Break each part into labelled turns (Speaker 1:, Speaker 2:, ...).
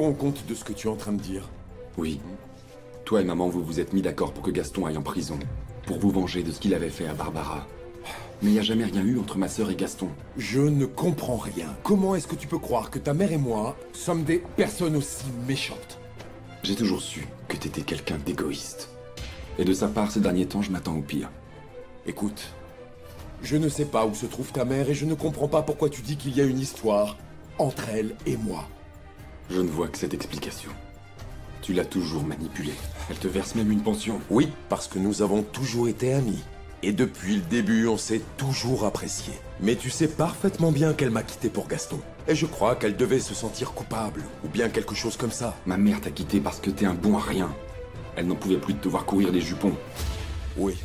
Speaker 1: rends compte de ce que tu es en train de dire?
Speaker 2: Oui. Toi et maman, vous vous êtes mis d'accord pour que Gaston aille en prison. Pour vous venger de ce qu'il avait fait à Barbara. Mais il n'y a jamais rien eu entre ma sœur et Gaston.
Speaker 1: Je ne comprends rien. Comment est-ce que tu peux croire que ta mère et moi sommes des personnes aussi méchantes?
Speaker 2: J'ai toujours su que t'étais quelqu'un d'égoïste. Et de sa part, ces derniers temps, je m'attends au pire.
Speaker 1: Écoute, je ne sais pas où se trouve ta mère et je ne comprends pas pourquoi tu dis qu'il y a une histoire entre elle et moi.
Speaker 2: Je ne vois que cette explication. Tu l'as toujours manipulée. Elle te verse même une pension.
Speaker 1: Oui, parce que nous avons toujours été amis. Et depuis le début, on s'est toujours appréciés. Mais tu sais parfaitement bien qu'elle m'a quitté pour Gaston. Et je crois qu'elle devait se sentir coupable, ou bien quelque chose comme ça.
Speaker 2: Ma mère t'a quitté parce que t'es un bon à rien. Elle n'en pouvait plus de te voir courir les jupons.
Speaker 1: Oui.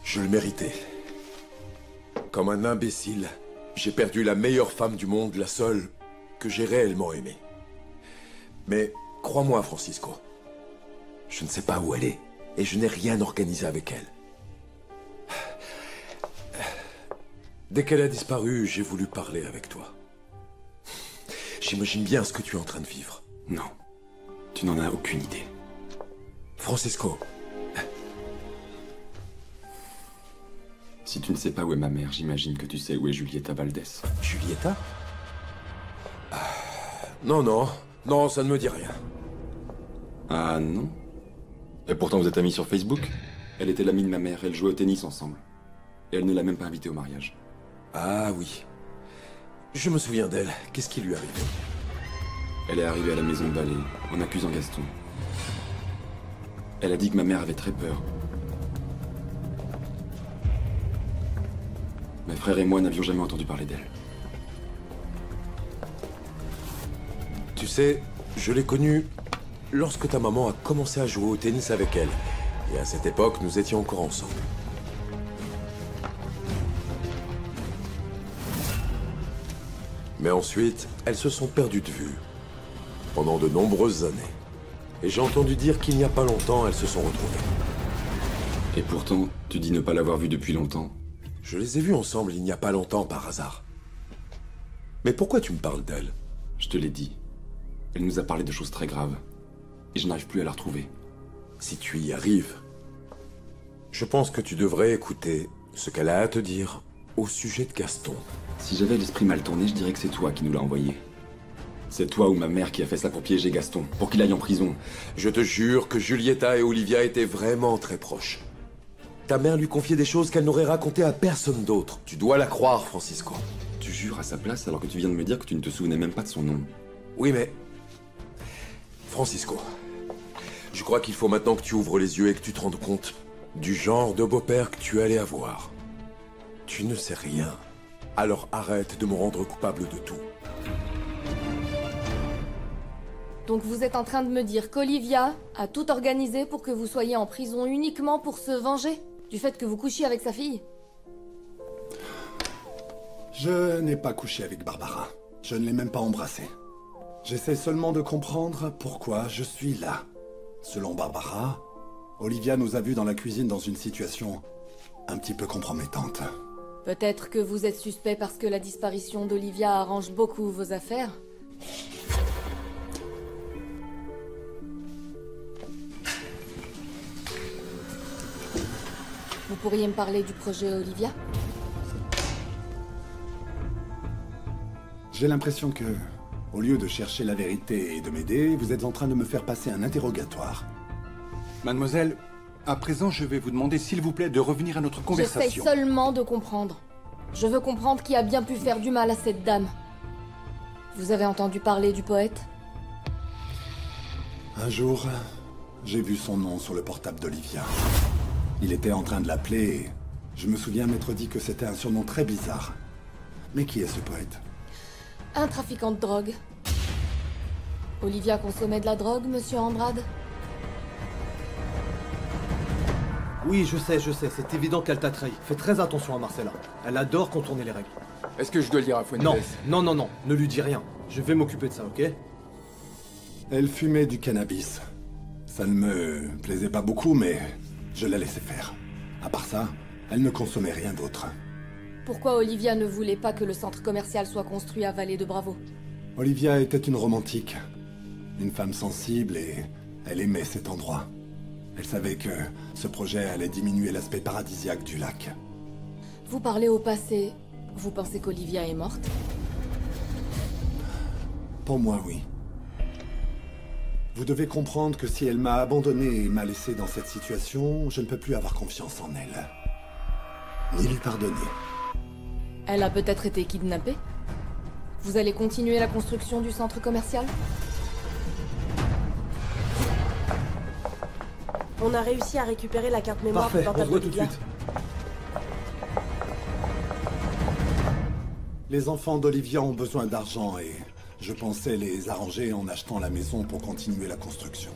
Speaker 1: Je le méritais. Comme un imbécile, j'ai perdu la meilleure femme du monde, la seule que j'ai réellement aimée. Mais crois-moi, Francisco, je ne sais pas où elle est, et je n'ai rien organisé avec elle. Dès qu'elle a disparu, j'ai voulu parler avec toi. J'imagine bien ce que tu es en train de vivre.
Speaker 2: Non, tu n'en as aucune idée.
Speaker 1: Francisco.
Speaker 2: Si tu ne sais pas où est ma mère, j'imagine que tu sais où est Julieta Valdez.
Speaker 1: Julieta? Non, non. Non, ça ne me dit rien.
Speaker 2: Ah non? Et pourtant vous êtes amis sur Facebook? Elle était l'amie de ma mère, elle jouait au tennis ensemble. Et elle ne l'a même pas invitée au mariage.
Speaker 1: Ah oui. Je me souviens d'elle. Qu'est-ce qui lui arrive?
Speaker 2: Elle est arrivée à la maison de ballet, en accusant Gaston. Elle a dit que ma mère avait très peur. Mes frères et moi n'avions jamais entendu parler d'elle.
Speaker 1: Tu sais, je l'ai connue lorsque ta maman a commencé à jouer au tennis avec elle. Et à cette époque, nous étions encore ensemble. Mais ensuite, elles se sont perdues de vue. Pendant de nombreuses années. Et j'ai entendu dire qu'il n'y a pas longtemps, elles se sont retrouvées.
Speaker 2: Et pourtant, tu dis ne pas l'avoir vue depuis longtemps.
Speaker 1: Je les ai vues ensemble il n'y a pas longtemps par hasard. Mais pourquoi tu me parles d'elle?
Speaker 2: Je te l'ai dit. Elle nous a parlé de choses très graves. Et je n'arrive plus à la retrouver.
Speaker 1: Si tu y arrives, je pense que tu devrais écouter ce qu'elle a à te dire au sujet de Gaston.
Speaker 2: Si j'avais l'esprit mal tourné, je dirais que c'est toi qui nous l'as envoyé. C'est toi ou ma mère qui a fait ça pour piéger Gaston, pour qu'il aille en prison.
Speaker 1: Je te jure que Julieta et Olivia étaient vraiment très proches. Ta mère lui confiait des choses qu'elle n'aurait racontées à personne d'autre. Tu dois la croire, Francisco.
Speaker 2: Tu jures à sa place alors que tu viens de me dire que tu ne te souvenais même pas de son nom.
Speaker 1: Oui, mais... Francisco, je crois qu'il faut maintenant que tu ouvres les yeux et que tu te rendes compte du genre de beau-père que tu allais avoir. Tu ne sais rien. Alors arrête de me rendre coupable de tout.
Speaker 3: Donc vous êtes en train de me dire qu'Olivia a tout organisé pour que vous soyez en prison uniquement pour se venger du fait que vous couchiez avec sa fille?
Speaker 4: Je n'ai pas couché avec Barbara. Je ne l'ai même pas embrassée. J'essaie seulement de comprendre pourquoi je suis là. Selon Barbara, Olivia nous a vus dans la cuisine dans une situation un petit peu compromettante.
Speaker 3: Peut-être que vous êtes suspect parce que la disparition d'Olivia arrange beaucoup vos affaires? Vous pourriez me parler du projet Olivia?
Speaker 4: J'ai l'impression que, au lieu de chercher la vérité et de m'aider, vous êtes en train de me faire passer un interrogatoire.
Speaker 5: Mademoiselle, à présent, je vais vous demander, s'il vous plaît, de revenir à notre conversation.
Speaker 3: J'essaie seulement de comprendre. Je veux comprendre qui a bien pu faire du mal à cette dame. Vous avez entendu parler du poète?
Speaker 4: Un jour, j'ai vu son nom sur le portable d'Olivia. Il était en train de l'appeler et je me souviens m'être dit que c'était un surnom très bizarre. Mais qui est ce poète?
Speaker 3: Un trafiquant de drogue. Olivia consommait de la drogue, monsieur Andrade?
Speaker 6: Oui, je sais, c'est évident qu'elle t'a trahi. Fais très attention à Marcella. Elle adore contourner les règles.
Speaker 7: Est-ce que je dois le dire à Fuentes?
Speaker 6: Non, ne lui dis rien. Je vais m'occuper de ça, ok?
Speaker 4: Elle fumait du cannabis. Ça ne me plaisait pas beaucoup, mais je la laissais faire. À part ça, elle ne consommait rien d'autre.
Speaker 3: Pourquoi Olivia ne voulait pas que le centre commercial soit construit à Vallée de Bravo?
Speaker 4: Olivia était une romantique. Une femme sensible et elle aimait cet endroit. Elle savait que ce projet allait diminuer l'aspect paradisiaque du lac.
Speaker 3: Vous parlez au passé. Vous pensez qu'Olivia est morte?
Speaker 4: Pour moi, oui. Vous devez comprendre que si elle m'a abandonné et m'a laissé dans cette situation, je ne peux plus avoir confiance en elle. Ni lui pardonner.
Speaker 3: Elle a peut-être été kidnappée? Vous allez continuer la construction du centre commercial?
Speaker 8: On a réussi à récupérer la carte mémoire
Speaker 6: Parfait,
Speaker 8: dans
Speaker 6: on
Speaker 8: ta
Speaker 6: se voit tout de
Speaker 8: Olivia.
Speaker 6: suite.
Speaker 4: Les enfants d'Olivia ont besoin d'argent et je pensais les arranger en achetant la maison pour continuer la construction.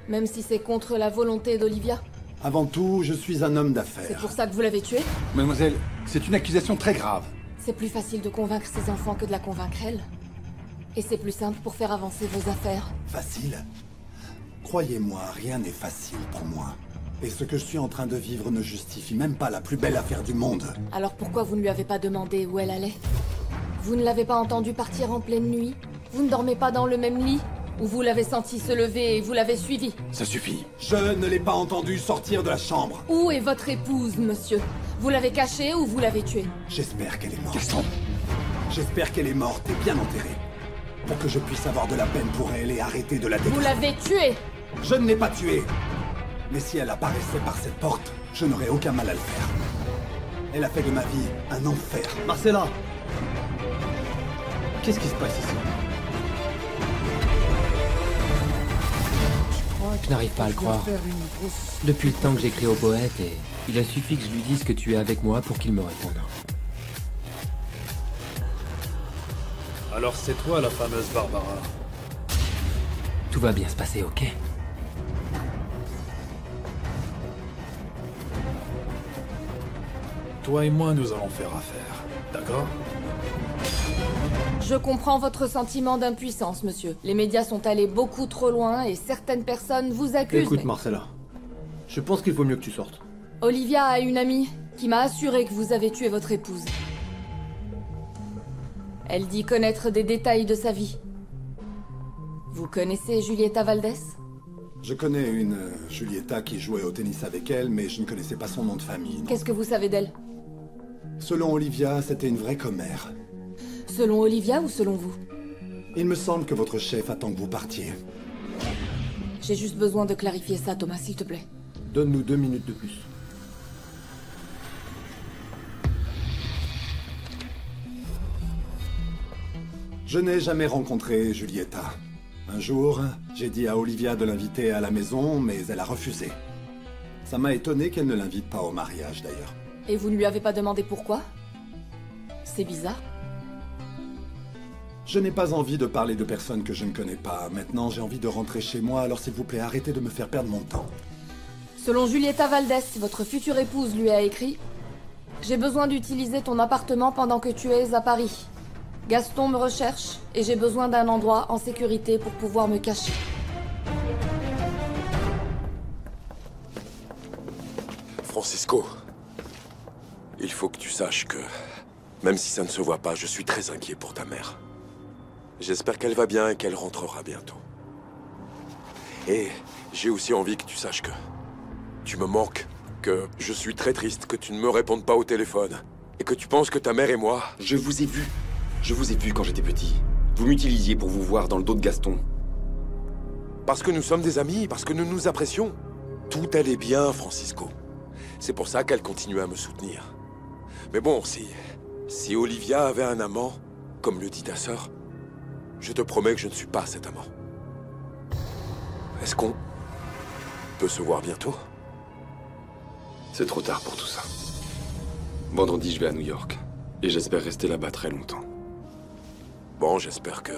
Speaker 3: Même si c'est contre la volonté d'Olivia?
Speaker 4: Avant tout, je suis un homme
Speaker 3: C'est
Speaker 4: d'affaires.
Speaker 3: pour ça que vous l'avez tuée?
Speaker 5: Mademoiselle, c'est une accusation très grave.
Speaker 3: C'est plus facile de convaincre ses enfants que de la convaincre elle. Et c'est plus simple pour faire avancer vos affaires.
Speaker 4: Facile? Croyez-moi, rien n'est facile pour moi. Et ce que je suis en train de vivre ne justifie même pas la plus belle affaire du monde.
Speaker 3: Alors pourquoi vous ne lui avez pas demandé où elle allait? Vous ne l'avez pas entendue partir en pleine nuit? Vous ne dormez pas dans le même lit? Ou vous l'avez senti se lever et vous l'avez suivi?
Speaker 5: Ça suffit.
Speaker 4: Je ne l'ai pas entendu sortir de la chambre.
Speaker 3: Où est votre épouse, monsieur? Vous l'avez cachée ou vous l'avez tuée?
Speaker 4: J'espère qu'elle est morte.
Speaker 5: Gaston.
Speaker 4: J'espère qu'elle est morte et bien enterrée. Pour que je puisse avoir de la peine pour elle et arrêter de la
Speaker 3: Vous
Speaker 4: détruire.
Speaker 3: l'avez tuée!
Speaker 4: Je ne l'ai pas tuée. Mais si elle apparaissait par cette porte, je n'aurais aucun mal à le faire. Elle a fait de ma vie un enfer.
Speaker 6: Marcella! Qu'est-ce qui se passe ici?
Speaker 9: Je n'arrive pas à le croire. Depuis le temps que j'écris au poète et il a suffi que je lui dise que tu es avec moi pour qu'il me réponde.
Speaker 10: Alors c'est toi la fameuse Barbara.
Speaker 9: Tout va bien se passer, ok?
Speaker 10: Toi et moi, nous allons faire affaire. D'accord?
Speaker 3: Je comprends votre sentiment d'impuissance, monsieur. Les médias sont allés beaucoup trop loin et certaines personnes vous accusent.
Speaker 6: Écoute,
Speaker 3: mais-
Speaker 6: Marcella. Je pense qu'il vaut mieux que tu sortes.
Speaker 3: Olivia a une amie qui m'a assuré que vous avez tué votre épouse. Elle dit connaître des détails de sa vie. Vous connaissez Julieta Valdez?
Speaker 4: Je connais une Julieta qui jouait au tennis avec elle, mais je ne connaissais pas son nom de famille. non.
Speaker 3: Qu'est-ce que vous savez d'elle?
Speaker 4: Selon Olivia, c'était une vraie commère.
Speaker 3: Selon Olivia ou selon vous?
Speaker 4: Il me semble que votre chef attend que vous partiez.
Speaker 3: J'ai juste besoin de clarifier ça, Thomas, s'il te plaît.
Speaker 6: Donne-nous 2 minutes de plus.
Speaker 4: Je n'ai jamais rencontré Julieta. Un jour, j'ai dit à Olivia de l'inviter à la maison, mais elle a refusé. Ça m'a étonné qu'elle ne l'invite pas au mariage, d'ailleurs.
Speaker 3: Et vous ne lui avez pas demandé pourquoi? C'est bizarre.
Speaker 4: Je n'ai pas envie de parler de personnes que je ne connais pas. Maintenant, j'ai envie de rentrer chez moi, alors s'il vous plaît, arrêtez de me faire perdre mon temps.
Speaker 3: Selon Julieta Valdez, votre future épouse lui a écrit « J'ai besoin d'utiliser ton appartement pendant que tu es à Paris. Gaston me recherche et j'ai besoin d'un endroit en sécurité pour pouvoir me cacher. »
Speaker 1: Francisco, il faut que tu saches que, même si ça ne se voit pas, je suis très inquiet pour ta mère. J'espère qu'elle va bien et qu'elle rentrera bientôt. Et j'ai aussi envie que tu saches que tu me manques, que je suis très triste que tu ne me répondes pas au téléphone, et que tu penses que ta mère et moi...
Speaker 2: Je vous ai vu. Je vous ai vu quand j'étais petit. Vous m'utilisiez pour vous voir dans le dos de Gaston.
Speaker 1: Parce que nous sommes des amis, parce que nous nous apprécions. Tout allait bien, Francisco. C'est pour ça qu'elle continue à me soutenir. Mais bon, si Olivia avait un amant, comme le dit ta sœur, je te promets que je ne suis pas cet amant. Est-ce qu'on peut se voir bientôt?
Speaker 2: C'est trop tard pour tout ça. Vendredi, je vais à New York. Et j'espère rester là-bas très longtemps.
Speaker 1: Bon, j'espère que,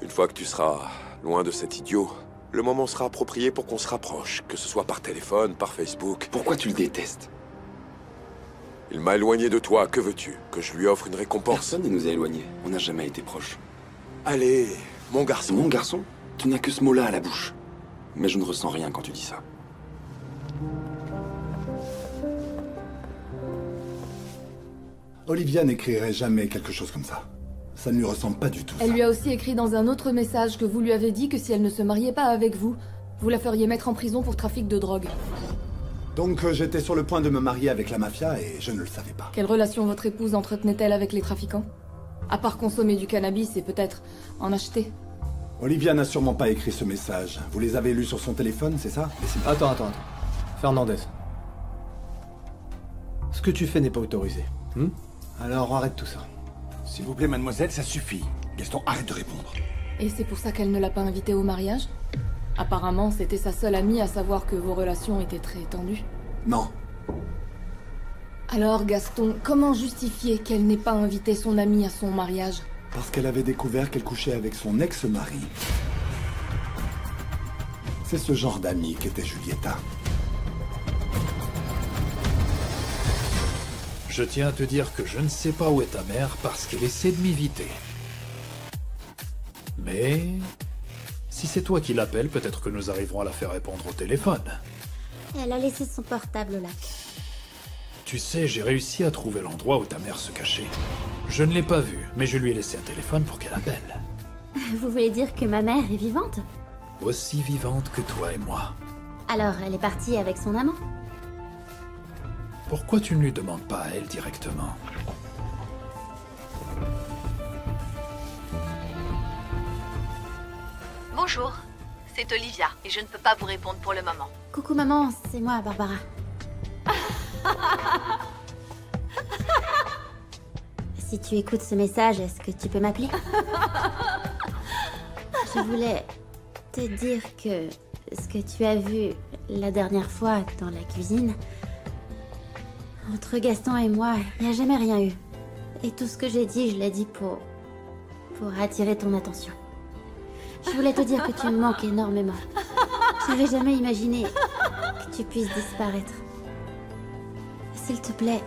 Speaker 1: une fois que tu seras loin de cet idiot, le moment sera approprié pour qu'on se rapproche, que ce soit par téléphone, par Facebook.
Speaker 2: Pourquoi tu le détestes?
Speaker 1: Il m'a éloigné de toi, que veux-tu? Que je lui offre une récompense?
Speaker 2: Personne ne nous a éloignés. On n'a jamais été proches.
Speaker 1: Allez, mon garçon.
Speaker 2: Mon garçon? Tu n'as que ce mot-là à la bouche. Mais je ne ressens rien quand tu dis ça.
Speaker 4: Olivia n'écrirait jamais quelque chose comme ça. Ça ne lui ressemble pas du tout.
Speaker 3: Elle lui a aussi écrit dans un autre message que vous lui avez dit que si elle ne se mariait pas avec vous, vous la feriez mettre en prison pour trafic de drogue.
Speaker 4: Donc j'étais sur le point de me marier avec la mafia et je ne le savais pas.
Speaker 3: Quelle relation votre épouse entretenait-elle avec les trafiquants? À part consommer du cannabis et peut-être en acheter.
Speaker 4: Olivia n'a sûrement pas écrit ce message. Vous les avez lus sur son téléphone, c'est ça?
Speaker 6: Attends. Fernandez. Ce que tu fais n'est pas autorisé. Alors arrête tout ça.
Speaker 5: S'il vous plaît, mademoiselle, ça suffit. Gaston, arrête de répondre.
Speaker 3: Et c'est pour ça qu'elle ne l'a pas invité au mariage? Apparemment, c'était sa seule amie à savoir que vos relations étaient très tendues.
Speaker 4: Non.
Speaker 3: Alors, Gaston, comment justifier qu'elle n'ait pas invité son amie à son mariage?
Speaker 4: Parce qu'elle avait découvert qu'elle couchait avec son ex-mari. C'est ce genre d'amie qu'était Julieta.
Speaker 10: Je tiens à te dire que je ne sais pas où est ta mère parce qu'elle essaie de m'éviter. Mais... si c'est toi qui l'appelles, peut-être que nous arriverons à la faire répondre au téléphone.
Speaker 11: Elle a laissé son portable là.
Speaker 10: Tu sais, j'ai réussi à trouver l'endroit où ta mère se cachait. Je ne l'ai pas vue, mais je lui ai laissé un téléphone pour qu'elle appelle.
Speaker 11: Vous voulez dire que ma mère est vivante?
Speaker 10: Aussi vivante que toi et moi.
Speaker 11: Alors, elle est partie avec son amant?
Speaker 10: Pourquoi tu ne lui demandes pas à elle directement?
Speaker 12: Bonjour, c'est Olivia, et je ne peux pas vous répondre pour le moment.
Speaker 11: Coucou maman, c'est moi, Barbara. Si tu écoutes ce message, est-ce que tu peux m'appeler? Je voulais te dire que ce que tu as vu la dernière fois dans la cuisine, entre Gaston et moi, il n'y a jamais rien eu. Et tout ce que j'ai dit, je l'ai dit pour attirer ton attention. Je voulais te dire que tu me manques énormément. J'avais jamais imaginé que tu puisses disparaître. S'il te plaît,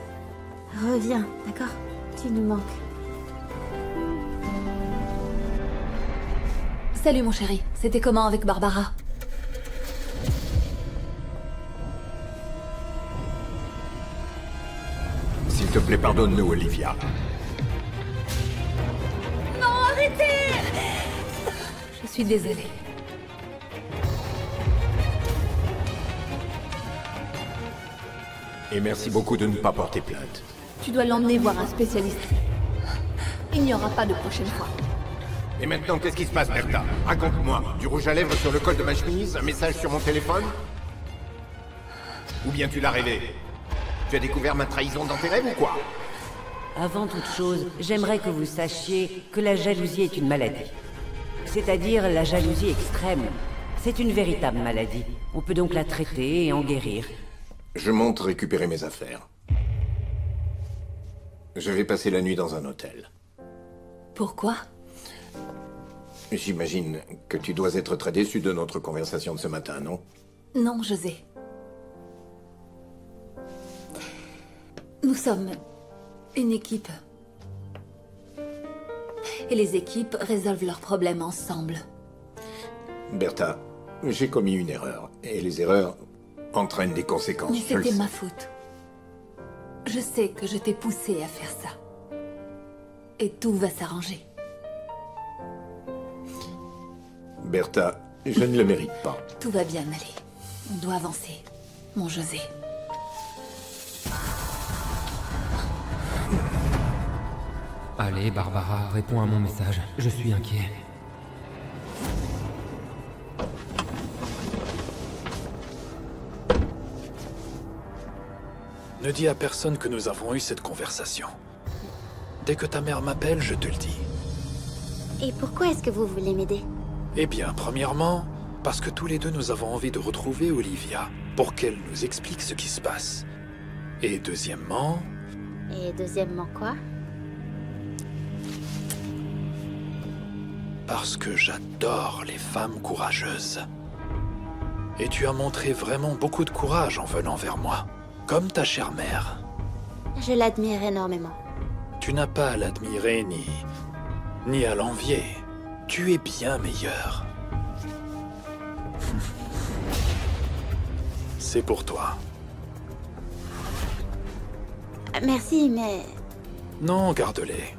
Speaker 11: reviens, d'accord? Tu nous manques.
Speaker 12: Salut mon chéri, c'était comment avec Barbara?
Speaker 1: S'il te plaît, pardonne-nous, Olivia.
Speaker 12: Non, arrêtez! Je suis désolée.
Speaker 1: Et merci beaucoup de ne pas porter plainte.
Speaker 12: Tu dois l'emmener voir un spécialiste. Il n'y aura pas de prochaine fois.
Speaker 1: Et maintenant, qu'est-ce qui se passe, Bertha? Raconte-moi. Du rouge à lèvres sur le col de ma chemise, un message sur mon téléphone? Ou bien tu l'as rêvé? Tu as découvert ma trahison dans tes rêves ou quoi?
Speaker 13: Avant toute chose, j'aimerais que vous sachiez que la jalousie est une maladie. C'est-à-dire la jalousie extrême. C'est une véritable maladie. On peut donc la traiter et en guérir.
Speaker 1: Je monte récupérer mes affaires. Je vais passer la nuit dans un hôtel.
Speaker 12: Pourquoi?
Speaker 1: J'imagine que tu dois être très déçu de notre conversation de ce matin, non?
Speaker 12: Non, José. Nous sommes une équipe. Et les équipes résolvent leurs problèmes ensemble.
Speaker 1: Bertha, j'ai commis une erreur. Et les erreurs entraînent des conséquences.
Speaker 12: Mais c'était ma faute. Je sais que je t'ai poussé à faire ça. Et tout va s'arranger.
Speaker 1: Bertha, je ne le mérite pas.
Speaker 12: Tout va bien aller. On doit avancer, mon José.
Speaker 9: Allez, Barbara, réponds à mon message. Je suis inquiet.
Speaker 10: Ne dis à personne que nous avons eu cette conversation. Dès que ta mère m'appelle, je te le dis.
Speaker 11: Et pourquoi est-ce que vous voulez m'aider?
Speaker 10: Eh bien, premièrement, parce que tous les deux nous avons envie de retrouver Olivia, pour qu'elle nous explique ce qui se passe. Et deuxièmement...
Speaker 11: Et deuxièmement quoi?
Speaker 10: Parce que j'adore les femmes courageuses. Et tu as montré vraiment beaucoup de courage en venant vers moi, comme ta chère mère.
Speaker 11: Je l'admire énormément.
Speaker 10: Tu n'as pas à l'admirer ni à l'envier. Tu es bien meilleur. C'est pour toi.
Speaker 11: Merci, mais...
Speaker 10: Non, garde-les.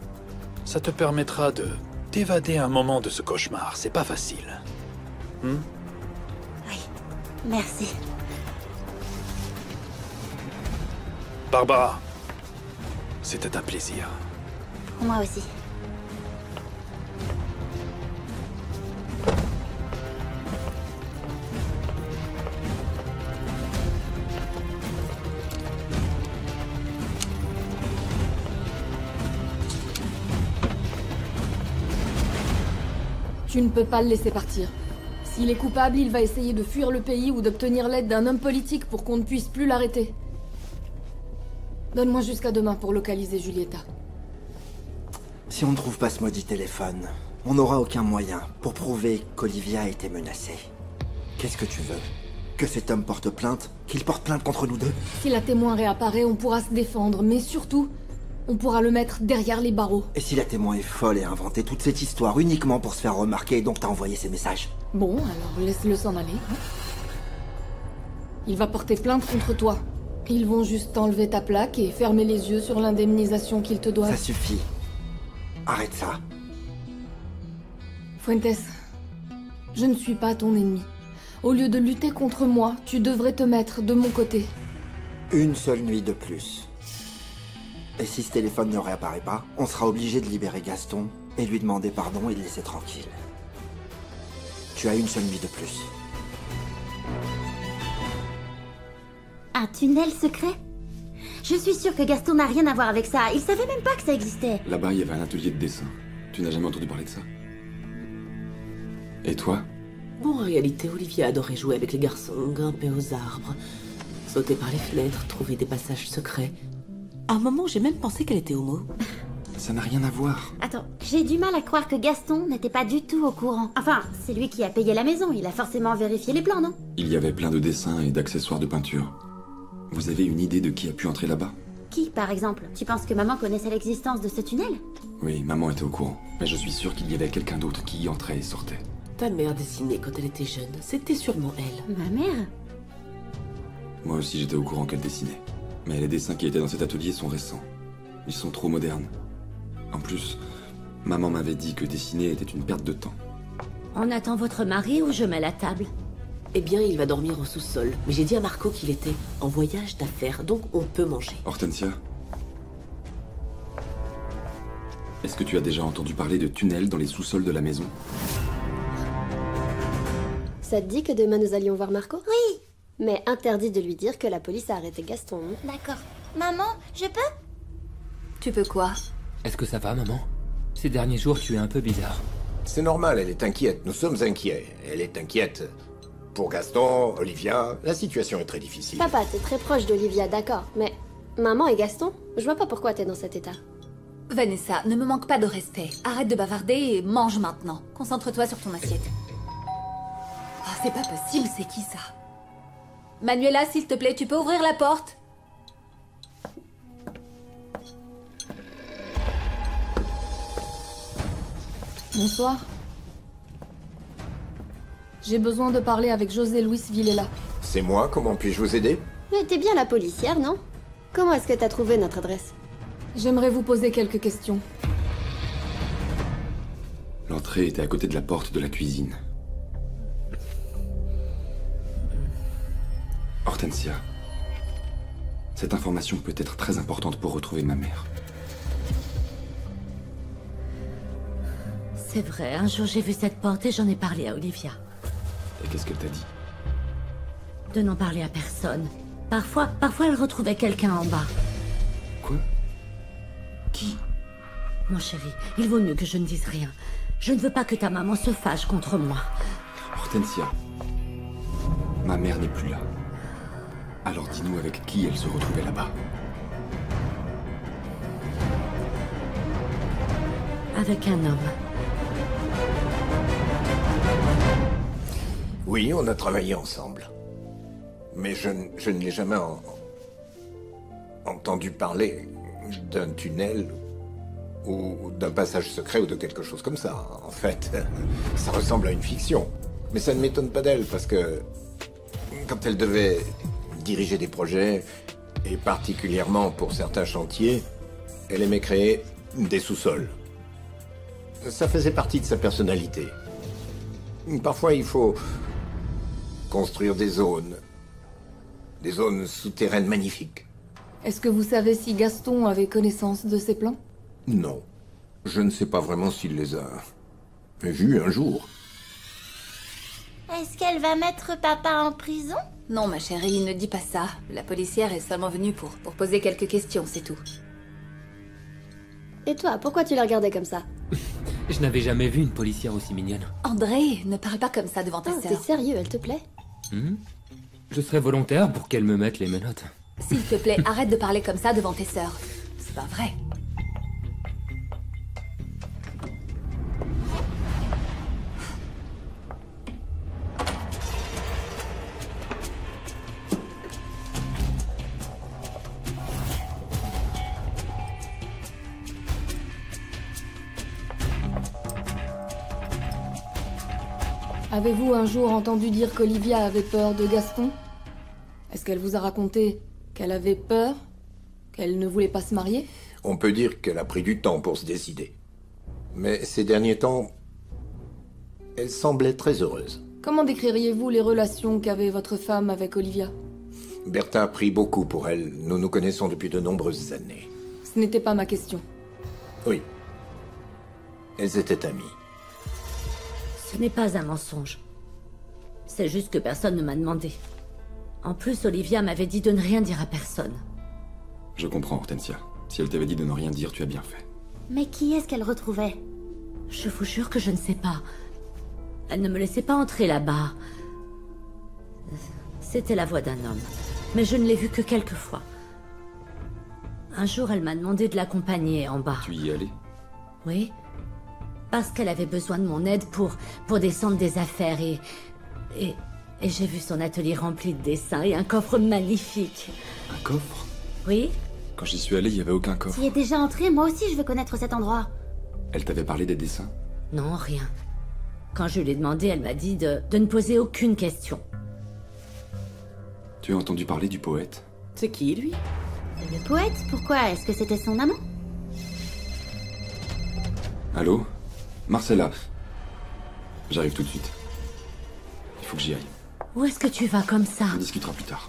Speaker 10: Ça te permettra de t'évader un moment de ce cauchemar. C'est pas facile.
Speaker 11: Oui, merci.
Speaker 10: Barbara, c'était un plaisir.
Speaker 11: Moi aussi.
Speaker 3: Tu ne peux pas le laisser partir. S'il est coupable, il va essayer de fuir le pays ou d'obtenir l'aide d'un homme politique pour qu'on ne puisse plus l'arrêter. Donne-moi jusqu'à demain pour localiser Julieta.
Speaker 14: Si on ne trouve pas ce maudit téléphone, on n'aura aucun moyen pour prouver qu'Olivia a été menacée. Qu'est-ce que tu veux? Que cet homme porte plainte? Qu'il porte plainte contre nous deux?
Speaker 3: Si la témoin réapparaît, on pourra se défendre, mais surtout, on pourra le mettre derrière les barreaux.
Speaker 14: Et si la témoin est folle et a inventé toute cette histoire uniquement pour se faire remarquer et donc t'as envoyé ces messages?
Speaker 3: Bon, alors laisse-le s'en aller. Il va porter plainte contre toi. Ils vont juste enlever ta plaque et fermer les yeux sur l'indemnisation qu'ils te doivent.
Speaker 14: Ça suffit. Arrête ça.
Speaker 3: Fuentes, je ne suis pas ton ennemi. Au lieu de lutter contre moi, tu devrais te mettre de mon côté.
Speaker 14: Une seule nuit de plus. Et si ce téléphone ne réapparaît pas, on sera obligé de libérer Gaston et lui demander pardon et le laisser tranquille. Tu as une seule nuit de plus.
Speaker 11: Un tunnel secret? Je suis sûre que Gaston n'a rien à voir avec ça. Il savait même pas que ça existait.
Speaker 2: Là-bas, il y avait un atelier de dessin. Tu n'as jamais entendu parler de ça? Et toi?
Speaker 15: Bon, en réalité, Olivia adorait jouer avec les garçons, grimper aux arbres, sauter par les fenêtres, trouver des passages secrets. À un moment, j'ai même pensé qu'elle était homo.
Speaker 2: Ça n'a rien à voir.
Speaker 11: Attends, j'ai du mal à croire que Gaston n'était pas du tout au courant. Enfin, c'est lui qui a payé la maison, il a forcément vérifié les plans, non?
Speaker 2: Il y avait plein de dessins et d'accessoires de peinture. Vous avez une idée de qui a pu entrer là-bas?
Speaker 11: Qui, par exemple? Tu penses que maman connaissait l'existence de ce tunnel?
Speaker 2: Oui, maman était au courant. Mais je suis sûr qu'il y avait quelqu'un d'autre qui y entrait et sortait.
Speaker 15: Ta mère dessinait quand elle était jeune. C'était sûrement elle.
Speaker 11: Ma mère?
Speaker 2: Moi aussi, j'étais au courant qu'elle dessinait. Mais les dessins qui étaient dans cet atelier sont récents. Ils sont trop modernes. En plus, maman m'avait dit que dessiner était une perte de temps.
Speaker 11: On attend votre mari ou je mets la table?
Speaker 15: Eh bien, il va dormir au sous-sol. Mais j'ai dit à Marco qu'il était en voyage d'affaires, donc on peut manger.
Speaker 2: Hortensia? Est-ce que tu as déjà entendu parler de tunnels dans les sous-sols de la maison?
Speaker 16: Ça te dit que demain nous allions voir Marco?
Speaker 11: Oui.
Speaker 16: Mais interdit de lui dire que la police a arrêté Gaston.
Speaker 11: D'accord. Maman, je peux?
Speaker 12: Tu peux quoi?
Speaker 9: Est-ce que ça va, maman? Ces derniers jours, tu es un peu bizarre.
Speaker 1: C'est normal, elle est inquiète. Nous sommes inquiets. Elle est inquiète. Pour Gaston, Olivia, la situation est très difficile.
Speaker 16: Papa, t'es très proche d'Olivia, d'accord. Mais maman et Gaston, je vois pas pourquoi t'es dans cet état.
Speaker 12: Vanessa, ne me manque pas de respect. Arrête de bavarder et mange maintenant. Concentre-toi sur ton assiette. Oh, c'est pas possible, c'est qui ça? Manuela, s'il te plaît, tu peux ouvrir la porte?
Speaker 3: Bonsoir. J'ai besoin de parler avec José Luis Villela.
Speaker 1: C'est moi, comment puis-je vous aider?
Speaker 16: Mais t'es bien la policière, non? Comment est-ce que t'as trouvé notre adresse?
Speaker 3: J'aimerais vous poser quelques questions.
Speaker 2: L'entrée était à côté de la porte de la cuisine. Hortensia, cette information peut être très importante pour retrouver ma mère.
Speaker 11: C'est vrai, un jour j'ai vu cette porte et j'en ai parlé à Olivia.
Speaker 2: Et qu'est-ce qu'elle t'a dit?
Speaker 11: De n'en parler à personne. Parfois elle retrouvait quelqu'un en bas.
Speaker 2: Quoi?
Speaker 11: Qui? Mon chéri, il vaut mieux que je ne dise rien. Je ne veux pas que ta maman se fâche contre moi.
Speaker 2: Hortensia, ma mère n'est plus là. Alors dis-nous avec qui elle se retrouvait là-bas.
Speaker 11: Avec un homme.
Speaker 1: Oui, on a travaillé ensemble. Mais je ne l'ai jamais entendu parler d'un tunnel ou d'un passage secret ou de quelque chose comme ça. En fait, ça ressemble à une fiction. Mais ça ne m'étonne pas d'elle parce que quand elle devait diriger des projets, et particulièrement pour certains chantiers, elle aimait créer des sous-sols.
Speaker 17: Ça faisait partie de sa personnalité. Parfois, il faut construire des zones souterraines magnifiques.
Speaker 3: Est-ce que vous savez si Gaston avait connaissance de ces plans?
Speaker 17: Non. Je ne sais pas vraiment s'il les a vus un jour.
Speaker 11: Est-ce qu'elle va mettre papa en prison?
Speaker 12: Non, ma chérie, ne dis pas ça. La policière est seulement venue pour poser quelques questions, c'est tout.
Speaker 16: Et toi, pourquoi tu la regardais comme ça?
Speaker 9: Je n'avais jamais vu une policière aussi mignonne.
Speaker 12: André, ne parle pas comme ça devant ta
Speaker 16: Oh,
Speaker 12: sœur.
Speaker 16: t'es sérieux, elle te plaît?
Speaker 9: Je serais volontaire pour qu'elle me mette les menottes.
Speaker 12: S'il te plaît, arrête de parler comme ça devant tes sœurs. C'est pas vrai.
Speaker 3: Avez-vous un jour entendu dire qu'Olivia avait peur de Gaston? Est-ce qu'elle vous a raconté qu'elle avait peur? Qu'elle ne voulait pas se marier?
Speaker 17: On peut dire qu'elle a pris du temps pour se décider. Mais ces derniers temps, elle semblait très heureuse.
Speaker 3: Comment décririez-vous les relations qu'avait votre femme avec Olivia?
Speaker 17: Bertha a pris beaucoup pour elle. Nous nous connaissons depuis de nombreuses années.
Speaker 3: Ce n'était pas ma question.
Speaker 17: Oui. Elles étaient amies.
Speaker 18: Ce n'est pas un mensonge. C'est juste que personne ne m'a demandé. En plus, Olivia m'avait dit de ne rien dire à personne.
Speaker 2: Je comprends, Hortensia. Si elle t'avait dit de ne rien dire, tu as bien fait.
Speaker 11: Mais qui est-ce qu'elle retrouvait?
Speaker 18: Je vous jure que je ne sais pas. Elle ne me laissait pas entrer là-bas. C'était la voix d'un homme. Mais je ne l'ai vue que quelques fois. Un jour, elle m'a demandé de l'accompagner en bas.
Speaker 2: Tu y es allé?
Speaker 18: Oui. Parce qu'elle avait besoin de mon aide pour descendre des affaires et j'ai vu son atelier rempli de dessins et un coffre magnifique.
Speaker 2: Un coffre?
Speaker 18: Oui.
Speaker 2: Quand j'y suis allé, il n'y avait aucun coffre.
Speaker 11: Tu y es déjà entré? Moi aussi, je veux connaître cet endroit.
Speaker 2: Elle t'avait parlé des dessins?
Speaker 18: Non, rien. Quand je lui ai demandé, elle m'a dit de ne poser aucune question.
Speaker 2: Tu as entendu parler du poète?
Speaker 15: C'est qui, lui?
Speaker 11: Le poète? Pourquoi? Est-ce que c'était son amant?
Speaker 2: Allô? Marcella. J'arrive tout de suite. Il faut que j'y aille.
Speaker 18: Où est-ce que tu vas comme ça?
Speaker 2: On discutera plus tard.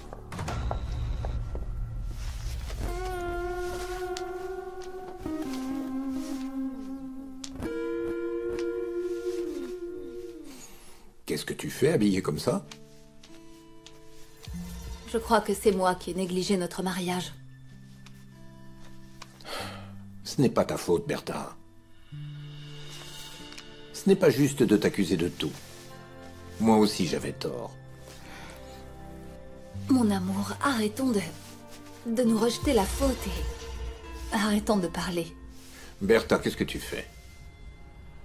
Speaker 17: Qu'est-ce que tu fais habillée comme ça?
Speaker 12: Je crois que c'est moi qui ai négligé notre mariage.
Speaker 17: Ce n'est pas ta faute, Bertha. Ce n'est pas juste de t'accuser de tout. Moi aussi, j'avais tort.
Speaker 12: Mon amour, arrêtons de nous rejeter la faute et arrêtons de parler.
Speaker 17: Bertha, qu'est-ce que tu fais?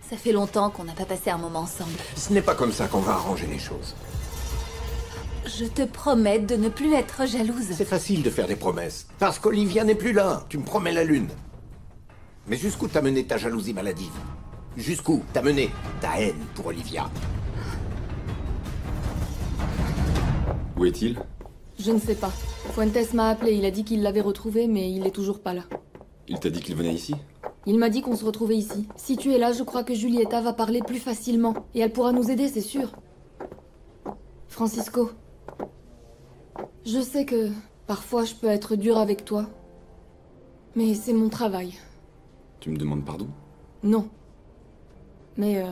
Speaker 12: Ça fait longtemps qu'on n'a pas passé un moment ensemble.
Speaker 17: Ce n'est pas comme ça qu'on va arranger les choses.
Speaker 12: Je te promets de ne plus être jalouse.
Speaker 17: C'est facile de faire des promesses. Parce qu'Olivia n'est plus là. Tu me promets la lune. Mais jusqu'où t'as mené ta jalousie maladive? Jusqu'où t'as mené ta haine pour Olivia?
Speaker 2: Où est-il?
Speaker 3: Je ne sais pas. Fuentes m'a appelé, il a dit qu'il l'avait retrouvé, mais il est toujours pas là.
Speaker 2: Il t'a dit qu'il venait ici?
Speaker 3: Il m'a dit qu'on se retrouvait ici. Si tu es là, je crois que Julieta va parler plus facilement. Et elle pourra nous aider, c'est sûr. Francisco. Je sais que parfois je peux être dure avec toi. Mais c'est mon travail.
Speaker 2: Tu me demandes pardon?
Speaker 3: Non. Mais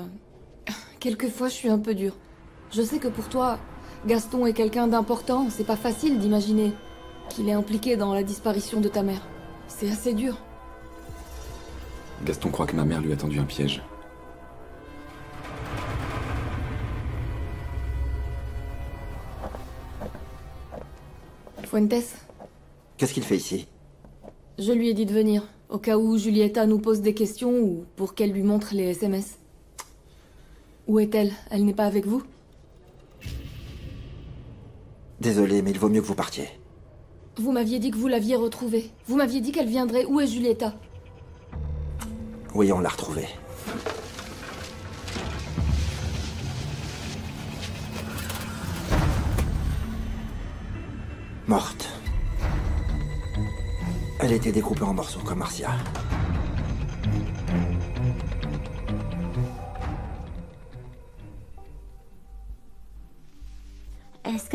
Speaker 3: quelquefois je suis un peu dure. Je sais que pour toi, Gaston est quelqu'un d'important. C'est pas facile d'imaginer qu'il est impliqué dans la disparition de ta mère. C'est assez dur.
Speaker 2: Gaston croit que ma mère lui a tendu un piège.
Speaker 3: Fuentes,
Speaker 14: Qu'est-ce qu'il fait ici?
Speaker 3: je lui ai dit de venir, au cas où Julieta nous pose des questions ou pour qu'elle lui montre les SMS. Où est-elle? Elle n'est pas avec vous?
Speaker 14: Désolé, mais il vaut mieux que vous partiez.
Speaker 3: Vous m'aviez dit que vous l'aviez retrouvée. Vous m'aviez dit qu'elle viendrait. Où est Julieta?
Speaker 14: Oui, on l'a retrouvée. Morte. Elle était découpée en morceaux comme Marcia.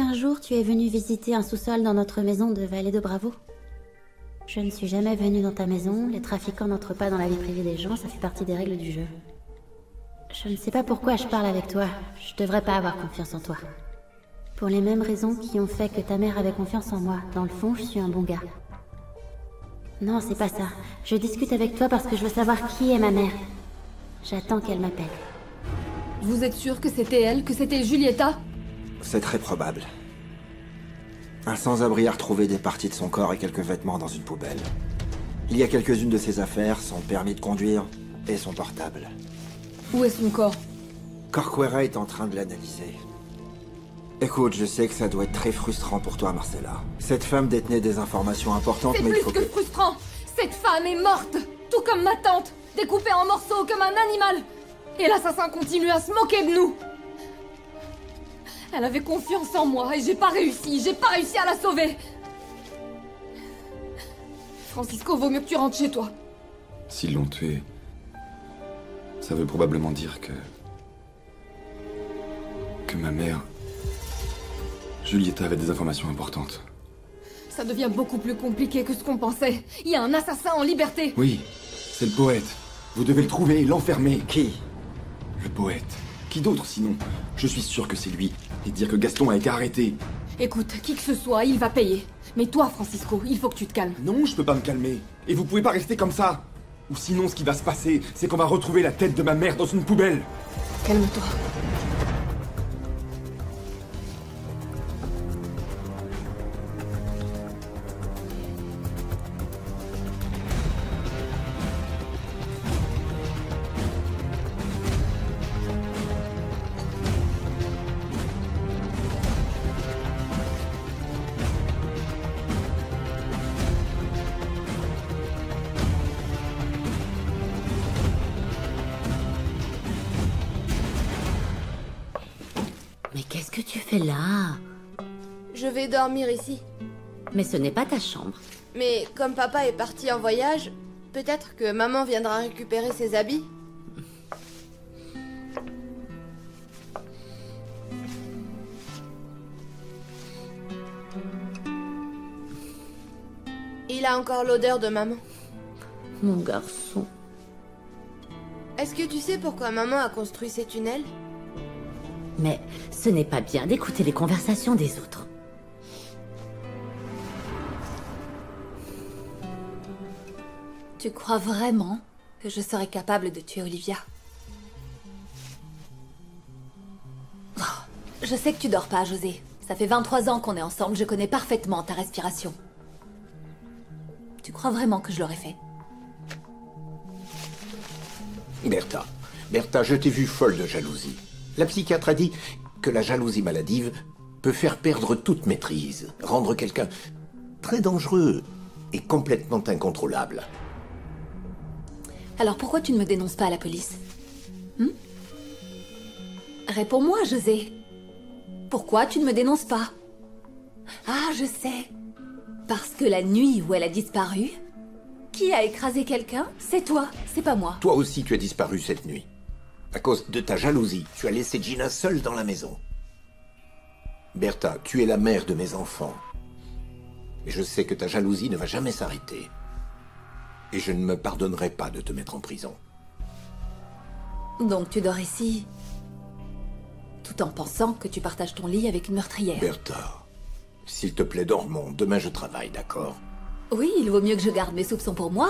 Speaker 11: qu'un jour tu es venu visiter un sous-sol dans notre maison de Vallée de Bravo. Je ne suis jamais venue dans ta maison, les trafiquants n'entrent pas dans la vie privée des gens, ça fait partie des règles du jeu. Je ne sais pas pourquoi je parle avec toi, je devrais pas avoir confiance en toi. Pour les mêmes raisons qui ont fait que ta mère avait confiance en moi, dans le fond je suis un bon gars. Non, c'est pas ça. Je discute avec toi parce que je veux savoir qui est ma mère. J'attends qu'elle m'appelle.
Speaker 3: Vous êtes sûr que c'était elle, que c'était Julieta?
Speaker 14: C'est très probable. Un sans-abri a retrouvé des parties de son corps et quelques vêtements dans une poubelle. Il y a quelques-unes de ses affaires, son permis de conduire et son portable.
Speaker 3: Où est son corps?
Speaker 14: Corcuera est en train de l'analyser. Écoute, je sais que ça doit être très frustrant pour toi, Marcella. Cette femme détenait des informations importantes, mais il faut
Speaker 3: que... C'est plus que frustrant. Cette femme est morte, tout comme ma tante, découpée en morceaux comme un animal. Et l'assassin continue à se moquer de nous. Elle avait confiance en moi et j'ai pas réussi à la sauver. Francisco, vaut mieux que tu rentres chez toi.
Speaker 2: S'ils l'ont tué, ça veut probablement dire que ma mère, Julieta, avait des informations importantes.
Speaker 3: Ça devient beaucoup plus compliqué que ce qu'on pensait. Il y a un assassin en liberté.
Speaker 2: Oui, c'est le poète. Vous devez le trouver et l'enfermer.
Speaker 14: Qui?
Speaker 2: Le poète. Qui d'autre sinon? Je suis sûr que c'est lui. Et dire que Gaston a été arrêté.
Speaker 3: Écoute, qui que ce soit, il va payer. Mais toi, Francisco, il faut que tu te calmes.
Speaker 2: Non, je peux pas me calmer. Et vous pouvez pas rester comme ça. Ou sinon, ce qui va se passer, c'est qu'on va retrouver la tête de ma mère dans une poubelle.
Speaker 3: Calme-toi.
Speaker 18: Mais qu'est-ce que tu fais là?
Speaker 16: Je vais dormir ici.
Speaker 18: Mais ce n'est pas ta chambre.
Speaker 16: Mais comme papa est parti en voyage, peut-être que maman viendra récupérer ses habits. Il a encore l'odeur de maman.
Speaker 18: Mon garçon.
Speaker 16: Est-ce que tu sais pourquoi maman a construit ces tunnels?
Speaker 18: Mais ce n'est pas bien d'écouter les conversations des autres.
Speaker 12: Tu crois vraiment que je serais capable de tuer Olivia? Oh, je sais que tu dors pas, José. Ça fait 23 ans qu'on est ensemble, je connais parfaitement ta respiration. Tu crois vraiment que je l'aurais fait?
Speaker 17: Bertha, je t'ai vue folle de jalousie. La psychiatre a dit que la jalousie maladive peut faire perdre toute maîtrise, rendre quelqu'un très dangereux et complètement incontrôlable.
Speaker 12: Alors pourquoi tu ne me dénonces pas à la police? Réponds-moi, José. Pourquoi tu ne me dénonces pas? Ah, je sais. Parce que la nuit où elle a disparu, qui a écrasé quelqu'un? C'est toi, c'est pas moi.
Speaker 17: Toi aussi tu as disparu cette nuit. À cause de ta jalousie, tu as laissé Gina seule dans la maison. Bertha, tu es la mère de mes enfants. Et je sais que ta jalousie ne va jamais s'arrêter. Et je ne me pardonnerai pas de te mettre en prison.
Speaker 12: Donc tu dors ici, tout en pensant que tu partages ton lit avec une meurtrière.
Speaker 17: Bertha, s'il te plaît, dormons. Demain je travaille, d'accord?
Speaker 12: Oui, il vaut mieux que je garde mes soupçons pour moi.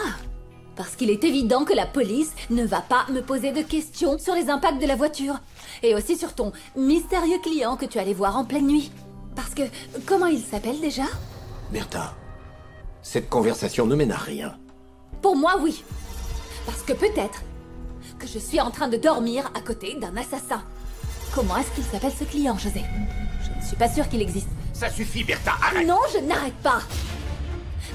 Speaker 12: Parce qu'il est évident que la police ne va pas me poser de questions sur les impacts de la voiture. Et aussi sur ton mystérieux client que tu allais voir en pleine nuit. Parce que, comment il s'appelle déjà?
Speaker 17: Bertha, cette conversation ne mène à rien.
Speaker 12: Pour moi, oui. Parce que peut-être que je suis en train de dormir à côté d'un assassin. Comment est-ce qu'il s'appelle ce client, José? Je ne suis pas sûre qu'il existe.
Speaker 17: Ça suffit, Bertha, arrête!
Speaker 12: Non, je n'arrête pas.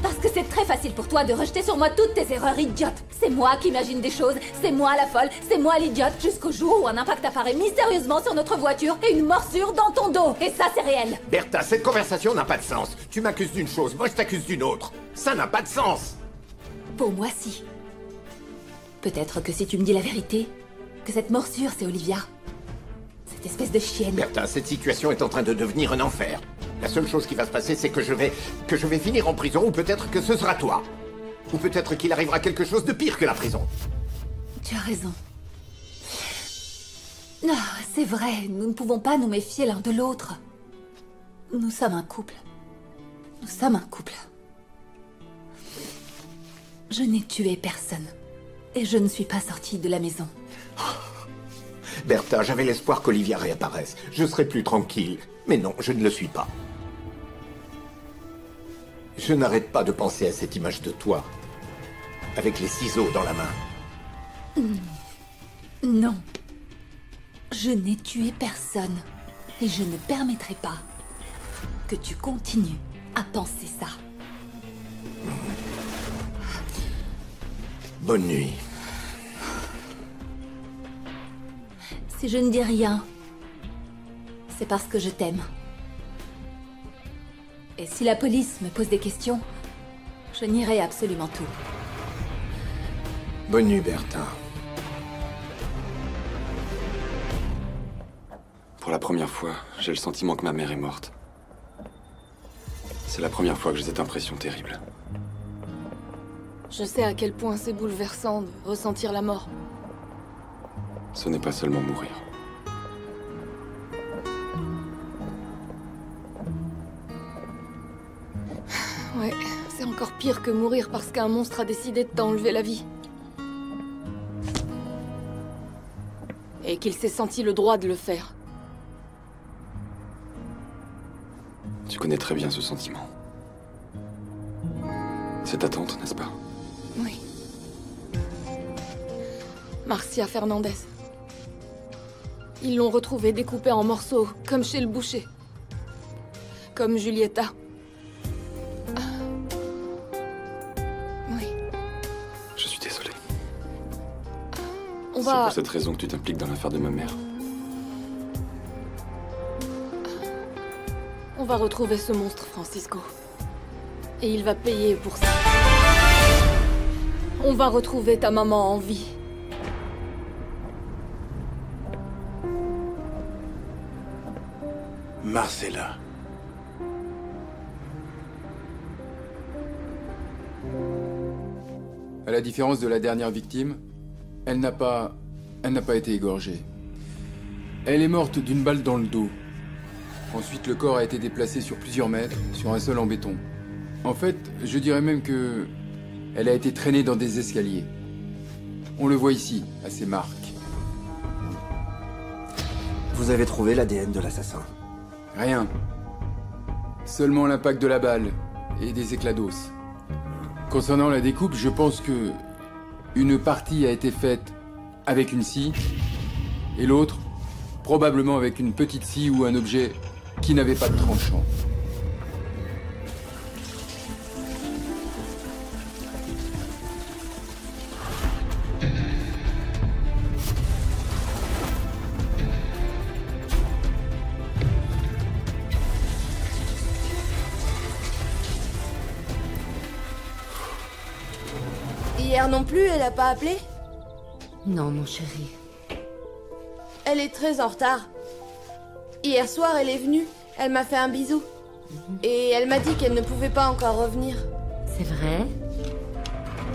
Speaker 12: Parce que c'est très facile pour toi de rejeter sur moi toutes tes erreurs idiotes. C'est moi qui imagine des choses, c'est moi la folle, c'est moi l'idiote, jusqu'au jour où un impact apparaît mystérieusement sur notre voiture et une morsure dans ton dos. Et ça, c'est réel.
Speaker 17: Bertha, cette conversation n'a pas de sens. Tu m'accuses d'une chose, moi je t'accuse d'une autre. Ça n'a pas de sens.
Speaker 12: Pour moi, si. Peut-être que si tu me dis la vérité, que cette morsure, c'est Olivia. Cette espèce de chienne.
Speaker 17: Bertha, cette situation est en train de devenir un enfer. La seule chose qui va se passer, c'est que je vais finir en prison, ou peut-être que ce sera toi. Ou peut-être qu'il arrivera quelque chose de pire que la prison.
Speaker 12: Tu as raison. Non, c'est vrai, nous ne pouvons pas nous méfier l'un de l'autre. Nous sommes un couple. Nous sommes un couple. Je n'ai tué personne. Et je ne suis pas sortie de la maison.
Speaker 17: Bertha, j'avais l'espoir qu'Olivia réapparaisse. Je serais plus tranquille. Mais non, je ne le suis pas. Je n'arrête pas de penser à cette image de toi. Avec les ciseaux dans la main.
Speaker 12: Non. Je n'ai tué personne. Et je ne permettrai pas que tu continues à penser ça.
Speaker 17: Bonne nuit.
Speaker 12: Si je ne dis rien, c'est parce que je t'aime. Et si la police me pose des questions, je nierai absolument tout.
Speaker 17: Bonne nuit, Bertha.
Speaker 2: Pour la première fois, j'ai le sentiment que ma mère est morte. C'est la première fois que j'ai cette impression terrible.
Speaker 3: Je sais à quel point c'est bouleversant de ressentir la mort.
Speaker 2: Ce n'est pas seulement mourir.
Speaker 3: Ouais, c'est encore pire que mourir parce qu'un monstre a décidé de t'enlever la vie. Et qu'il s'est senti le droit de le faire.
Speaker 2: Tu connais très bien ce sentiment. C'est ta tante, n'est-ce pas?
Speaker 3: Oui. Marcia Fernandez. Ils l'ont retrouvée découpée en morceaux, comme chez le boucher. Comme Julieta. Oui.
Speaker 2: Je suis désolé.
Speaker 3: On
Speaker 2: C'est
Speaker 3: va...
Speaker 2: pour cette raison que tu t'impliques dans l'affaire de ma mère.
Speaker 3: On va retrouver ce monstre, Francisco. Et il va payer pour ça. On va retrouver ta maman en vie.
Speaker 5: Marcella.
Speaker 7: À la différence de la dernière victime, elle n'a pas été égorgée. Elle est morte d'une balle dans le dos. Ensuite, le corps a été déplacé sur plusieurs mètres, sur un sol en béton. En fait, je dirais même que... elle a été traînée dans des escaliers. On le voit ici, à ses marques.
Speaker 14: Vous avez trouvé l'ADN de l'assassin?
Speaker 7: Rien. Seulement l'impact de la balle et des éclats d'os. Concernant la découpe, je pense que... une partie a été faite avec une scie, et l'autre, probablement avec une petite scie ou un objet qui n'avait pas de tranchant.
Speaker 16: Hier non plus, elle a pas appelé?
Speaker 18: Non, mon chéri.
Speaker 16: Elle est très en retard. Hier soir, elle est venue. Elle m'a fait un bisou. Et elle m'a dit qu'elle ne pouvait pas encore revenir.
Speaker 18: C'est vrai?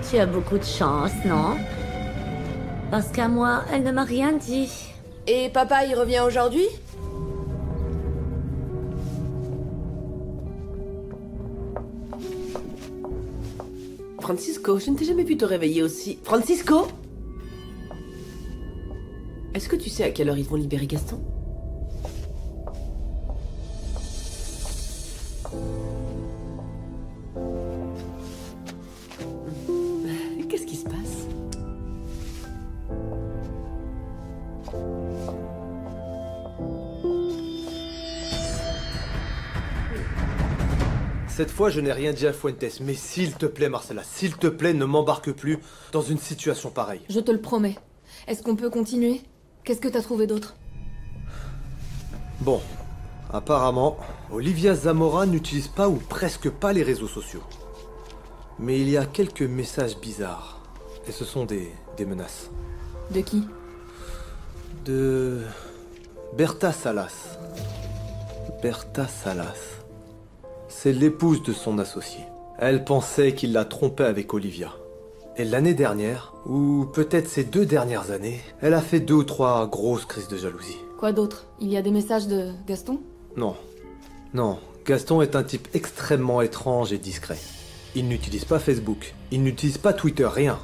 Speaker 18: Tu as beaucoup de chance, non? Parce qu'à moi, elle ne m'a rien dit.
Speaker 16: Et papa, il revient aujourd'hui?
Speaker 15: Francisco, je ne t'ai jamais vu te réveiller aussi. Francisco? Est-ce que tu sais à quelle heure ils vont libérer Gaston? Qu'est-ce qui se passe?
Speaker 6: Cette fois, je n'ai rien dit à Fuentes, mais s'il te plaît, Marcella, s'il te plaît, ne m'embarque plus dans une situation pareille.
Speaker 3: Je te le promets. Est-ce qu'on peut continuer? Qu'est-ce que t'as trouvé d'autre?
Speaker 6: Bon, apparemment, Olivia Zamora n'utilise pas ou presque pas les réseaux sociaux. Mais il y a quelques messages bizarres. Et ce sont des menaces.
Speaker 3: De qui?
Speaker 6: De... Bertha Salas. Bertha Salas. C'est l'épouse de son associé. Elle pensait qu'il la trompait avec Olivia. Et l'année dernière, ou peut-être ces 2 dernières années, elle a fait 2 ou 3 grosses crises de jalousie.
Speaker 3: Quoi d'autre? Il y a des messages de Gaston?
Speaker 6: Non. Non. Gaston est un type extrêmement étrange et discret. Il n'utilise pas Facebook. Il n'utilise pas Twitter, rien.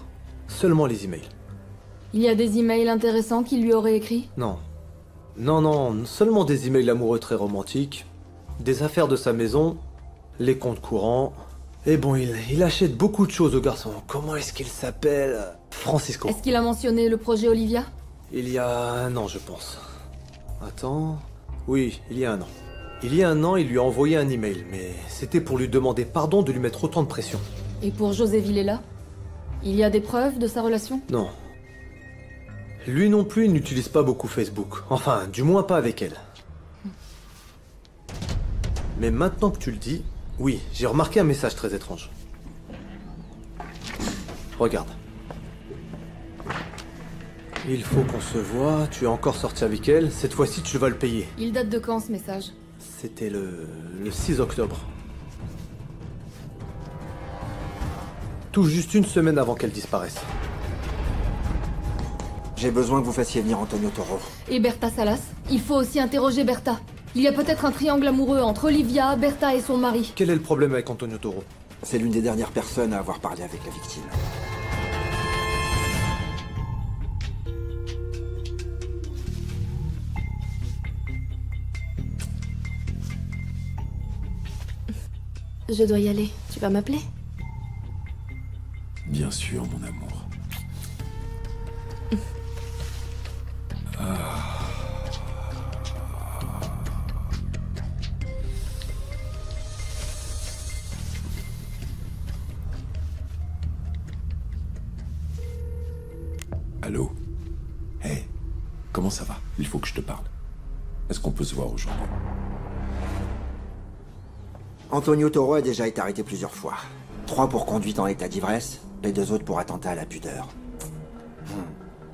Speaker 6: Seulement les emails.
Speaker 3: Il y a des emails intéressants qu'il lui aurait écrits?
Speaker 6: Non. Non, seulement des emails amoureux très romantiques, des affaires de sa maison, les comptes courants... Et bon, il achète beaucoup de choses au garçon. Comment est-ce qu'il s'appelle? Francisco.
Speaker 3: Est-ce qu'il a mentionné le projet Olivia?
Speaker 6: Il y a 1 an, je pense. Attends... Oui, il y a 1 an. Il y a 1 an, il lui a envoyé un email, mais c'était pour lui demander pardon de lui mettre autant de pression.
Speaker 3: Et pour José Villela? Il y a des preuves de sa relation?
Speaker 6: Non. Lui non plus, il n'utilise pas beaucoup Facebook. Enfin, du moins pas avec elle. Mais maintenant que tu le dis... Oui, j'ai remarqué un message très étrange. Regarde. Il faut qu'on se voie, tu es encore sorti avec elle, cette fois-ci tu vas le payer.
Speaker 3: Il date de quand ce message?
Speaker 6: C'était le 6 octobre. Tout juste 1 semaine avant qu'elle disparaisse.
Speaker 14: J'ai besoin que vous fassiez venir Antonio Toro.
Speaker 3: Et Berta Salas? Il faut aussi interroger Berta. Il y a peut-être un triangle amoureux entre Olivia, Berta et son mari.
Speaker 6: Quel est le problème avec Antonio Toro?
Speaker 14: C'est l'une des dernières personnes à avoir parlé avec la victime.
Speaker 16: Je dois y aller. Tu vas m'appeler?
Speaker 1: Bien sûr, mon amour. Allô? Hey, comment ça va? Il faut que je te parle. Est-ce qu'on peut se voir aujourd'hui?
Speaker 14: Antonio Toro a déjà été arrêté plusieurs fois. 3 pour conduite en état d'ivresse, les 2 autres pour attentat à la pudeur.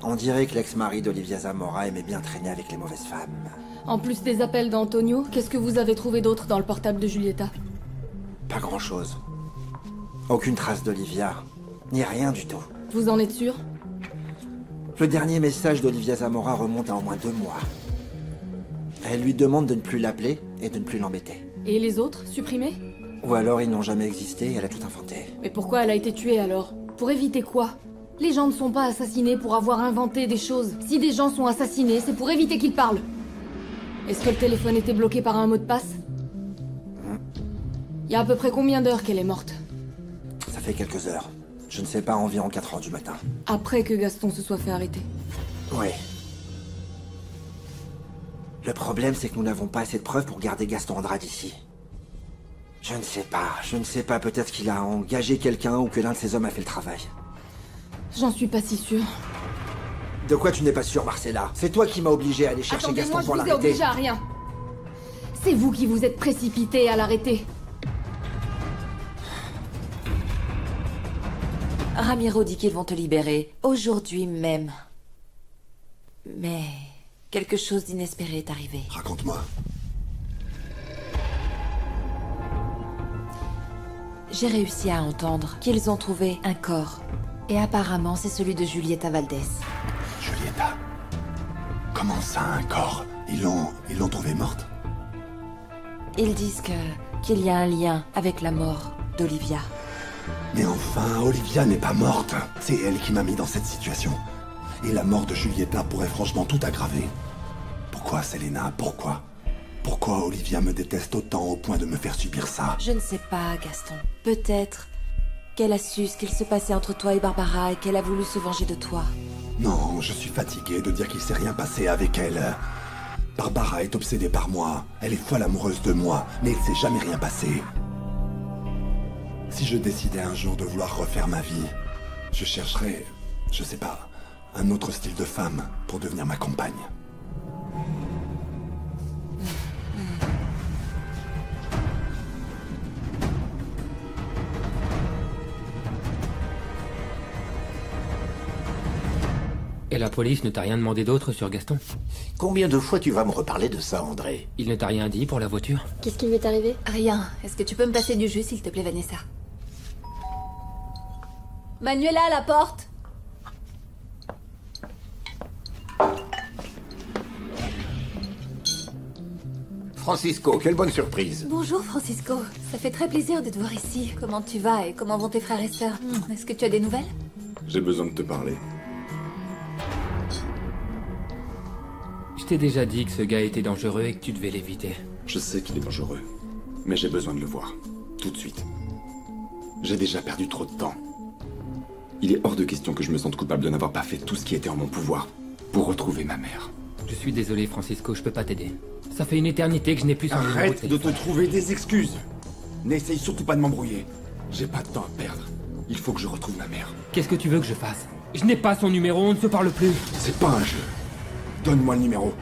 Speaker 14: On dirait que l'ex-mari d'Olivia Zamora aimait bien traîner avec les mauvaises femmes.
Speaker 3: En plus des appels d'Antonio, qu'est-ce que vous avez trouvé d'autre dans le portable de Julieta?
Speaker 14: Pas grand-chose. Aucune trace d'Olivia, ni rien du tout.
Speaker 3: Vous en êtes sûr?
Speaker 14: Le dernier message d'Olivia Zamora remonte à au moins 2 mois. Elle lui demande de ne plus l'appeler et de ne plus l'embêter.
Speaker 3: Et les autres, supprimés?
Speaker 14: Ou alors ils n'ont jamais existé et elle a tout inventé.
Speaker 3: Mais pourquoi elle a été tuée alors? Pour éviter quoi? Les gens ne sont pas assassinés pour avoir inventé des choses. Si des gens sont assassinés, c'est pour éviter qu'ils parlent. Est-ce que le téléphone était bloqué par un mot de passe? Il y a à peu près combien d'heures qu'elle est morte?
Speaker 14: Ça fait quelques heures. Je ne sais pas, environ 4 heures du matin.
Speaker 3: Après que Gaston se soit fait arrêter.
Speaker 14: Oui. Le problème, c'est que nous n'avons pas assez de preuves pour garder Gaston Andrade ici. Je ne sais pas, peut-être qu'il a engagé quelqu'un ou que l'un de ses hommes a fait le travail.
Speaker 3: J'en suis pas si sûre.
Speaker 14: De quoi tu n'es pas sûre, Marcella? C'est toi qui m'as obligé à aller chercher Gaston pour l'arrêter.
Speaker 3: Attendez-moi, je vous ai obligé à rien. C'est vous qui vous êtes précipité à l'arrêter.
Speaker 19: Ramiro dit qu'ils vont te libérer, aujourd'hui même. Mais quelque chose d'inespéré est arrivé.
Speaker 4: Raconte-moi.
Speaker 19: J'ai réussi à entendre qu'ils ont trouvé un corps. Et apparemment, c'est celui de Julieta Valdez.
Speaker 4: Julieta? Comment ça, un corps? Ils l'ont trouvée morte?
Speaker 19: Ils disent qu'il y a un lien avec la mort d'Olivia.
Speaker 4: Mais enfin, Olivia n'est pas morte. C'est elle qui m'a mis dans cette situation. Et la mort de Julieta pourrait franchement tout aggraver. Pourquoi, Selena? Pourquoi? Pourquoi Olivia me déteste autant au point de me faire subir ça?
Speaker 19: Je ne sais pas, Gaston. Peut-être qu'elle a su ce qu'il se passait entre toi et Barbara et qu'elle a voulu se venger de toi.
Speaker 4: Non, je suis fatigué de dire qu'il s'est rien passé avec elle. Barbara est obsédée par moi. Elle est folle amoureuse de moi, mais il s'est jamais rien passé. Si je décidais un jour de vouloir refaire ma vie, je chercherais, je sais pas, un autre style de femme pour devenir ma compagne.
Speaker 9: Et la police ne t'a rien demandé d'autre sur Gaston?
Speaker 17: Combien de fois tu vas me reparler de ça, André?
Speaker 9: Il ne t'a rien dit pour la voiture?
Speaker 12: Qu'est-ce qui lui est arrivé? Rien. Est-ce que tu peux me passer du jus, s'il te plaît, Vanessa? Manuela, à la porte!
Speaker 17: Francisco, quelle bonne surprise.
Speaker 12: Bonjour, Francisco. Ça fait très plaisir de te voir ici. Comment tu vas et comment vont tes frères et sœurs? Est-ce que tu as des nouvelles?
Speaker 2: J'ai besoin de te parler.
Speaker 9: Je t'ai déjà dit que ce gars était dangereux et que tu devais l'éviter.
Speaker 2: Je sais qu'il est dangereux, mais j'ai besoin de le voir. Tout de suite. J'ai déjà perdu trop de temps. Il est hors de question que je me sente coupable de n'avoir pas fait tout ce qui était en mon pouvoir pour retrouver ma mère.
Speaker 9: Je suis désolé, Francisco, je peux pas t'aider. Ça fait une éternité que je n'ai plus son numéro de
Speaker 2: Arrête de
Speaker 9: téléphone.
Speaker 2: te trouver des excuses. N'essaye surtout pas de m'embrouiller. J'ai pas de temps à perdre. Il faut que je retrouve ma mère.
Speaker 9: Qu'est-ce que tu veux que je fasse? Je n'ai pas son numéro, on ne se parle plus.
Speaker 2: C'est pas un jeu. Donne-moi le numéro.